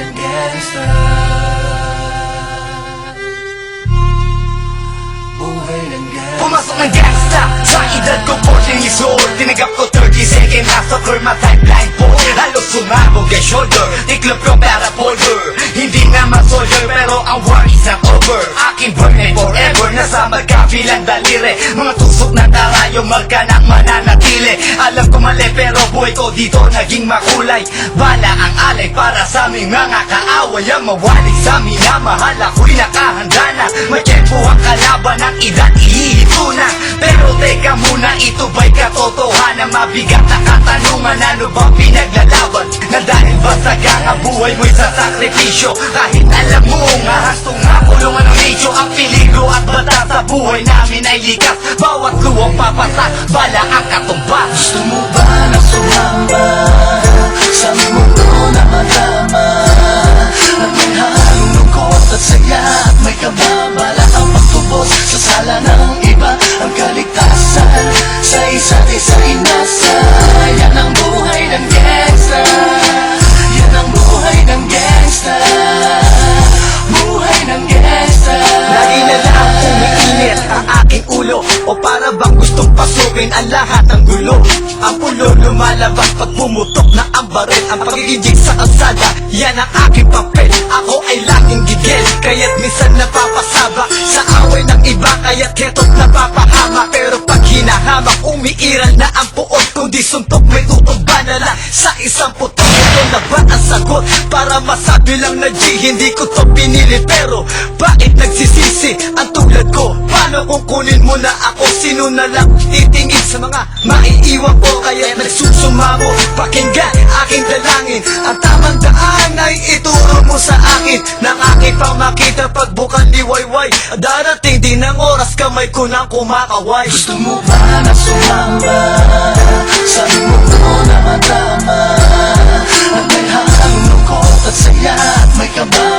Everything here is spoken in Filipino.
ng gangsta. Buhay ng gangsta. Pumasok ng gangsta sa edad ko 14 years old. Tinagap ko 30 second nasa kurma type blindfold. Halos sumabog ang shoulder, tiklop ko para polder. Hindi naman soldier pero ang war isang over. Aking burning forever, nasa magkabilang daliri. Mga tusok na tarayo, marka ng mananatili. Alam ko mali pero buhay ko dito naging makulay. Bala ang alay para sa aming mga kaaway. Ang mawalig sa minamahal, ako'y nakahanda na. May tempo ang kalaban ng edad, ihihito na. Pero teka muna, ito ba'y katotohanan? Mabigat na katanungan, ano bang pinaglalaban? Na dahil ba sagang buhay mo'y sa sakripisyo? Kahit alam mo nga hastong nga kulungan ng medyo. Ang peligro at bata sa buhay namin ay likas. Bawat luwang papasa, bala ang katumbas. Gusto mo ba na sumamba sa mundo na madama? Na may halong lungkot at saya at may kababala ang pagtubos sa sala ng iba. Ang kaligtasan sa isa't isa'y nasa. Yan ang buhay ng gangsta. Yan ang buhay ng gangsta. Buhay ng gangsta. Lagi na lang umiinit ang aking ulo, o para bang gustong pasukin ang lahat ng gulo. Ang pulo lumalabas pag pumutok na ang baril. Ang pagiging sa kalsada, yan ang aking papel. Ako ay laging gigil, kaya't minsan napapasaba sa away ng iba, kaya't keto't napapahama. Pero pag hinahamak, umiiral na ang puot. Kundi suntok may tutuba na lang sa isang putok. Ito na ba ang sagot? Para masabi lang na G, hindi ko to pinili. Pero bakit nagsisisi ang tulad ko? Paano kung kunin mo na ako? Sino na lang titingin sa mga maiiwan ko? Kaya nagsusumamo, pakinggan aking dalangin. Ang tamang daan ay ituro mo sa akin. Nang aking pang makita pagbukan liwayway. Darating din ang oras, kamay ko nang kumakaway. Gusto mo ba na sumamba sa mundo na madama? Na may halong lungkot at saya at may kaba